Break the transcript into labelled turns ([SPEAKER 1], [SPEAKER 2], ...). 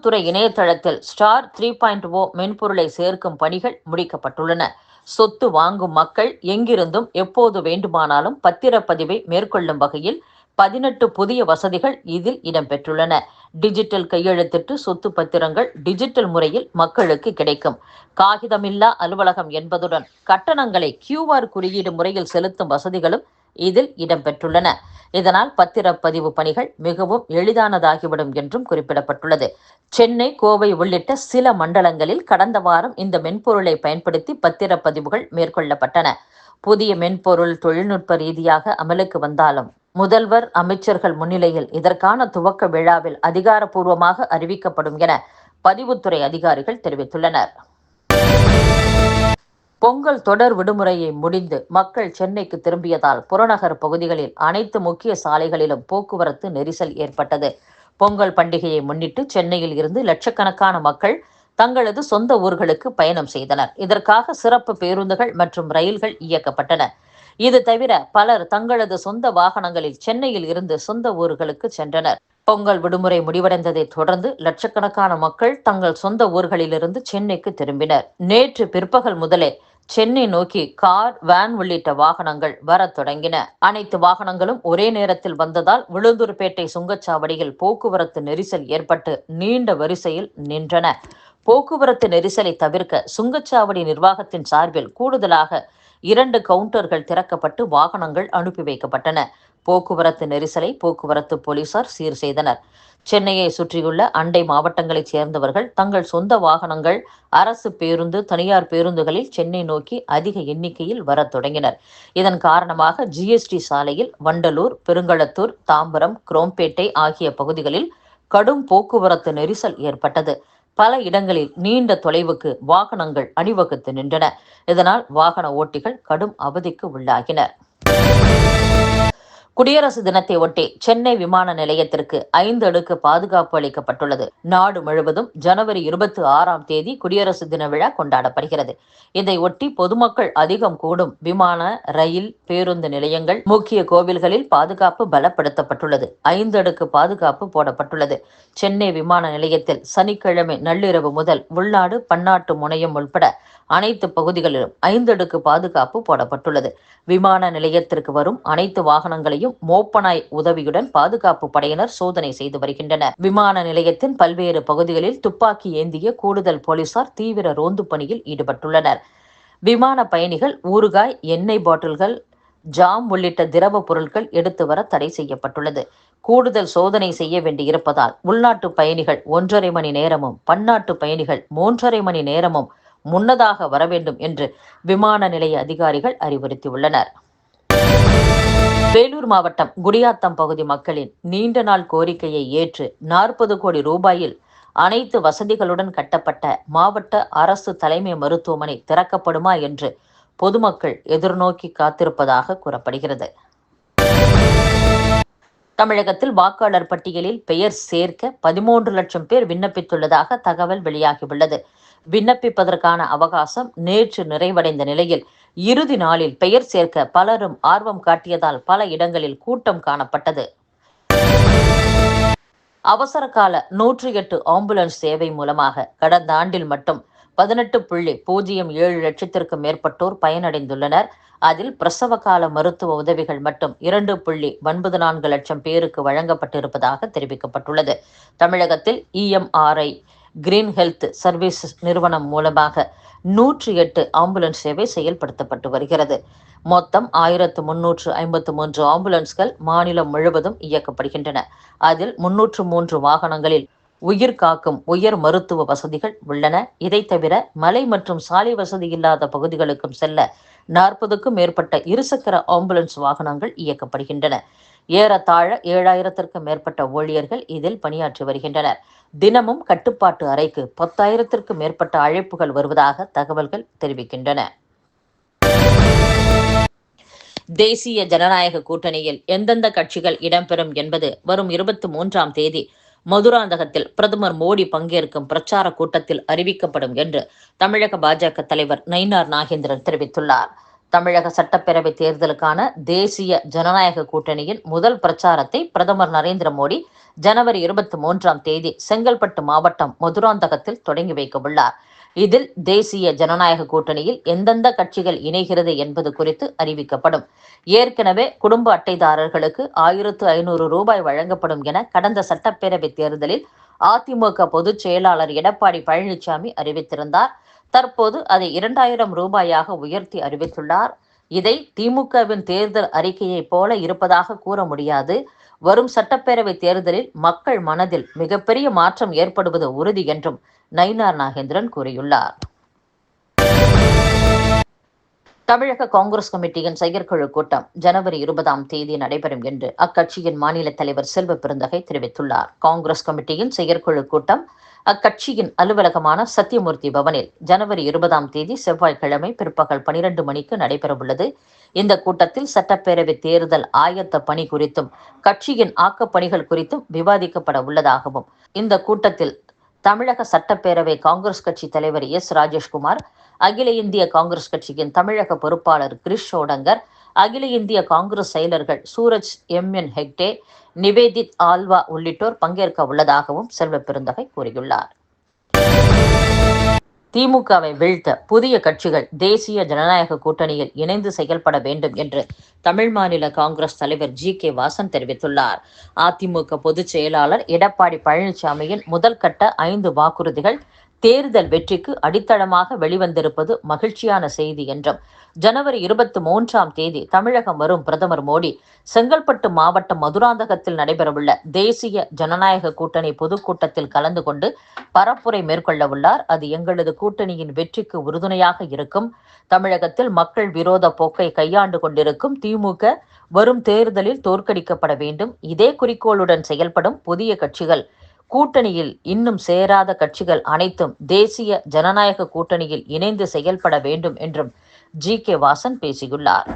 [SPEAKER 1] பதிவுத்துறை இணையதளத்தில் ஸ்டார் 3.0 மென்பொருளை சேர்க்கும் பணிகள் முடிக்கப்பட்டுள்ளன. சொத்து வாங்கும் மக்கள் எங்கிருந்தும் எப்போது வேண்டுமானாலும் பத்திரப்பதிவை மேற்கொள்ளும் வகையில் 18 புதிய வசதிகள் இதில் இடம்பெற்றுள்ளன. டிஜிட்டல் கையெழுத்திட்டு சொத்து பத்திரங்கள் டிஜிட்டல் முறையில் மக்களுக்கு கிடைக்கும். காகிதமில்லா அலுவலகம் என்பதுடன் கட்டணங்களை QR குறியீடு முறையில் செலுத்தும் வசதிகளும் இதில் இடம்பெற்றுள்ளன. இதனால் பத்திரப்பதிவு பணிகள் மிகவும் எளிதானதாகிவிடும் என்றும் குறிப்பிடப்பட்டுள்ளது. சென்னை, கோவை உள்ளிட்ட சில மண்டலங்களில் கடந்த வாரம் இந்த மென்பொருளை பயன்படுத்தி பத்திரப்பதிவுகள் மேற்கொள்ளப்பட்டன. புதிய மென்பொருள் தொழில்நுட்ப ரீதியாக அமலுக்கு வந்தாலும் முதல்வர், அமைச்சர்கள் முன்னிலையில் இதற்கான துவக்க விழாவில் அதிகாரப்பூர்வமாக அறிவிக்கப்படும் என பதிவுத்துறை அதிகாரிகள் தெரிவித்துள்ளனர். பொங்கல் தொடர் விடுமுறையை முடிந்து மக்கள் சென்னைக்கு திரும்பியதால் புறநகர் பகுதிகளில் அனைத்து முக்கிய சாலைகளிலும் போக்குவரத்து நெரிசல் ஏற்பட்டது. பொங்கல் பண்டிகையை முன்னிட்டு சென்னையில் இருந்து லட்சக்கணக்கான மக்கள் தங்களது சொந்த ஊர்களுக்கு பயணம் செய்தனர். இதற்காக சிறப்பு பேருந்துகள் மற்றும் ரயில்கள் இயக்கப்பட்டன. இது தவிர பலர் தங்களது சொந்த வாகனங்களில் சென்னையில் இருந்து சொந்த ஊர்களுக்கு சென்றனர். பொங்கல் விடுமுறை முடிவடைந்ததை தொடர்ந்து லட்சக்கணக்கான மக்கள் தங்கள் சொந்த ஊர்களிலிருந்து சென்னைக்கு திரும்பினர். நேற்று பிற்பகல் முதலே சென்னை நோக்கி கார், வேன் உள்ளிட்ட வாகனங்கள் வரத் தொடங்கின. அனைத்து வாகனங்களும் ஒரே நேரத்தில் வந்ததால் விழுந்தூர்பேட்டை சுங்கச்சாவடியில் போக்குவரத்து நெரிசல் ஏற்பட்டு நீண்ட வரிசையில் நின்றன. போக்குவரத்து நெரிசலை தவிர்க்க சுங்கச்சாவடி நிர்வாகத்தின் சார்பில் கூடுதலாக 2 கவுண்டர்கள் திறக்கப்பட்டு வாகனங்கள் அனுப்பி வைக்கப்பட்டன. போக்குவரத்து நெரிசலை போக்குவரத்து போலீசார் சீர் செய்தனர். சென்னையை சுற்றியுள்ள அண்டை மாவட்டங்களைச் சேர்ந்தவர்கள் தங்கள் சொந்த வாகனங்கள், அரசு பேருந்து, தனியார் பேருந்துகளில் சென்னை நோக்கி அதிக எண்ணிக்கையில் வரத் தொடங்கினர். இதன் காரணமாக GST சாலையில் வண்டலூர், பெருங்களத்தூர், தாம்பரம், குரோம்பேட்டை ஆகிய பகுதிகளில் கடும் போக்குவரத்து நெரிசல் ஏற்பட்டது. பல இடங்களில் நீண்ட தொலைவுக்கு வாகனங்கள் அணிவகுத்து நின்றன. இதனால் வாகன ஓட்டிகள் கடும் அவதிக்கு உள்ளாகினர். குடியரசு தினத்தை ஒட்டி சென்னை விமான நிலையத்திற்கு 5 அடுக்கு பாதுகாப்பு அளிக்கப்பட்டுள்ளது. நாடு முழுவதும் ஜனவரி 26ஆம் தேதி குடியரசு தின விழா கொண்டாடப்படுகிறது. இதை ஒட்டி பொதுமக்கள் அதிகம் கூடும் விமான, ரயில், பேருந்து நிலையங்கள், முக்கிய கோவில்களில் பாதுகாப்பு பலப்படுத்தப்பட்டுள்ளது. 5 அடுக்கு பாதுகாப்பு போடப்பட்டுள்ளது. சென்னை விமான நிலையத்தில் சனிக்கிழமை நள்ளிரவு முதல் உள்நாடு, பன்னாட்டு முனையம் உட்பட அனைத்து பகுதிகளிலும் 5 அடுக்கு பாதுகாப்பு போடப்பட்டுள்ளது. விமான நிலையத்திற்கு வரும் அனைத்து வாகனங்களையும் மோப்பனாய் உதவியுடன் பாதுகாப்பு படையினர் சோதனை செய்து வருகின்றனர். விமான நிலையத்தின் பல்வேறு பகுதிகளில் துப்பாக்கி ஏந்திய கூடுதல் போலீசார் தீவிர ரோந்து பணியில் ஈடுபட்டுள்ளனர். விமான பயணிகள் ஊறுகாய், எண்ணெய் பாட்டில்கள், ஜாம் உள்ளிட்ட திரவ பொருட்கள் எடுத்து வர தடை செய்யப்பட்டுள்ளது. கூடுதல் சோதனை செய்ய வேண்டியிருப்பதால் உள்நாட்டு பயணிகள் 1.5 மணி நேரமும், பன்னாட்டு பயணிகள் 3.5 மணி நேரமும் முன்னதாக வர வேண்டும் என்று விமான நிலைய அதிகாரிகள் அறிவுறுத்தியுள்ளனர். வேலூர் மாவட்டம் குடியாத்தம் பகுதி மக்களின் நீண்ட நாள் கோரிக்கையை ஏற்று 40 கோடி ரூபாயில் அனைத்து வசதிகளுடன் கட்டப்பட்ட மாவட்ட அரசு தலைமை மருத்துவமனை திறக்கப்படுமா என்று பொதுமக்கள் எதிர்நோக்கி காத்திருப்பதாக கூறப்படுகிறது. தமிழகத்தில் வாக்காளர் பட்டியலில் பெயர் சேர்க்க 13 லட்சம் பேர் விண்ணப்பித்துள்ளதாக தகவல் வெளியாகியுள்ளது. விண்ணப்பிப்பதற்கான அவகாசம் நேற்று நிறைவடைந்த நிலையில் இறுதி நாளில் பெயர் சேர்க்க பலரும் ஆர்வம் காட்டியதால் பல இடங்களில் கூட்டம் காணப்பட்டது. அவசர கால 108 ஆம்புலன்ஸ் சேவை மூலமாக கடந்த ஆண்டில் மட்டும் 18.07 லட்சத்திற்கும் மேற்பட்டோர் பயனடைந்துள்ளனர். அதில் பிரசவ கால மருத்துவ உதவிகள் மட்டும் 2.94 லட்சம் பேருக்கு வழங்கப்பட்டிருப்பதாக தெரிவிக்கப்பட்டுள்ளது. தமிழகத்தில் EMRI கிரீன் ஹெல்த் சர்வீஸ் நிறுவனம் மூலமாக 108 ஆம்புலன்ஸ் சேவை செயல்படுத்தப்பட்டு வருகிறது. மொத்தம் 1353 ஆம்புலன்ஸ்கள் மாநிலம் முழுவதும் இயக்கப்படுகின்றன. அதில் 303 வாகனங்களில் உயிர் காக்கும் உயர் மருத்துவ வசதிகள் உள்ளன. இதை தவிர மலை மற்றும் சாலை வசதி இல்லாத பகுதிகளுக்கும் செல்ல 40க்கும் மேற்பட்ட இருசக்கர ஆம்புலன்ஸ் வாகனங்கள் இயக்கப்படுகின்றன. ஏறத்தாழ 7000த்திற்கும் மேற்பட்ட ஊழியர்கள் இதில் பணியாற்றி வருகின்றனர். தினமும் கட்டுப்பாட்டு அறைக்கு 10,000த்திற்கும் மேற்பட்ட அழைப்புகள் வருவதாக தகவல்கள் தெரிவிக்கின்றன. தேசிய ஜனநாயக கூட்டணியில் எந்தெந்த கட்சிகள் இடம்பெறும் என்பது வரும் 23ஆம் தேதி மதுராந்தகத்தில் பிரதமர் மோடி பங்கேற்கும் பிரச்சார கூட்டத்தில் அறிவிக்கப்படும் என்று தமிழக பாஜக தலைவர் நயினார் நாகேந்திரன் தெரிவித்துள்ளார். தமிழக சட்டப்பேரவை தேர்தலுக்கான தேசிய ஜனநாயக கூட்டணியின் முதல் பிரச்சாரத்தை பிரதமர் நரேந்திர மோடி ஜனவரி 23 செங்கல்பட்டு மாவட்டம் மதுராந்தகத்தில் தொடங்கி வைக்க உள்ளார். இதில் தேசிய ஜனநாயக கூட்டணியில் எந்தெந்த கட்சிகள் இணைகிறது என்பது குறித்து அறிவிக்கப்படும். ஏற்கனவே குடும்ப அட்டைதாரர்களுக்கு 1500 ரூபாய் வழங்கப்படும் என கடந்த சட்டப்பேரவை தேர்தலில் அதிமுக பொதுச் செயலாளர் எடப்பாடி பழனிசாமி அறிவித்திருந்தார். தற்போது அதை 2000 ரூபாயாக உயர்த்தி அறிவித்துள்ளார். இதை திமுகவின் தேர்தல் அறிக்கையைப் போல இருப்பதாக கூற முடியாது. வரும் சட்டப்பேரவை தேர்தலில் மக்கள் மனதில் மிகப்பெரிய மாற்றம் ஏற்படுவது உறுதி என்றும் நயினார் நாகேந்திரன் கூறியுள்ளார். தமிழக காங்கிரஸ் கமிட்டியின் செயற்குழு கூட்டம் ஜனவரி 20 நடைபெறும் என்று அக்கட்சியின் மாநில தலைவர் செல்வ பெருந்தகை தெரிவித்துள்ளார். காங்கிரஸ் கமிட்டியின் செயற்குழு கூட்டம் அக்கட்சியின் அலுவலகமான சத்தியமூர்த்தி பவனில் ஜனவரி 20 செவ்வாய்க்கிழமை பிற்பகல் 12 மணிக்கு நடைபெறவுள்ளது. இந்த கூட்டத்தில் சட்டப்பேரவை தேர்தல் ஆயத்த பணி குறித்தும் கட்சியின் ஆக்கப்பணிகள் குறித்தும் விவாதிக்கப்பட உள்ளதாகவும், இந்த கூட்டத்தில் தமிழக சட்டப்பேரவை காங்கிரஸ் கட்சி தலைவர் எஸ். ராஜேஷ்குமார், அகில இந்திய காங்கிரஸ் கட்சியின் தமிழக பொறுப்பாளர் கிரிஷ் ஷோடங்கர், அகில இந்திய காங்கிரஸ் செயலர்கள் சூரஜ் எம்.என். ஹெக்டே, நிவேதித் ஆல்வா உள்ளிட்டோர் பங்கேற்க உள்ளதாகவும் செல்வ பெருந்தகை கூறியுள்ளார். திமுகவை வீழ்த்த புதிய கட்சிகள் தேசிய ஜனநாயக கூட்டணியில் இணைந்து செயல்பட வேண்டும் என்று தமிழ் மாநில காங்கிரஸ் தலைவர் ஜி.கே. வாசன் தெரிவித்துள்ளார். அதிமுக பொதுச் செயலாளர் எடப்பாடி பழனிசாமியின் முதல் கட்ட 5 வாக்குறுதிகள் தேர்தல் வெற்றிக்கு அடித்தளமாக வெளிவந்திருப்பது மகிழ்ச்சியான செய்தி என்றும், ஜனவரி 23 தமிழகம் வரும் பிரதமர் மோடி செங்கல்பட்டு மாவட்டம் மதுராந்தகத்தில் நடைபெறவுள்ள தேசிய ஜனநாயக கூட்டணி பொதுக்கூட்டத்தில் கலந்து கொண்டு பரப்புரை மேற்கொள்ள உள்ளார். அது எங்களது கூட்டணியின் வெற்றிக்கு உறுதுணையாக இருக்கும். தமிழகத்தில் மக்கள் விரோத போக்கை கையாண்டு கொண்டிருக்கும் திமுக வரும் தேர்தலில் தோற்கடிக்கப்பட வேண்டும். இதே குறிக்கோளுடன் செயல்படும் புதிய கட்சிகள், கூட்டணியில் இன்னும் சேராத கட்சிகள் அனைத்தும் தேசிய ஜனநாயக கூட்டணியில் இணைந்து செயல்பட வேண்டும் என்றும் ஜி.கே. வாசன் பேசியுள்ளார்.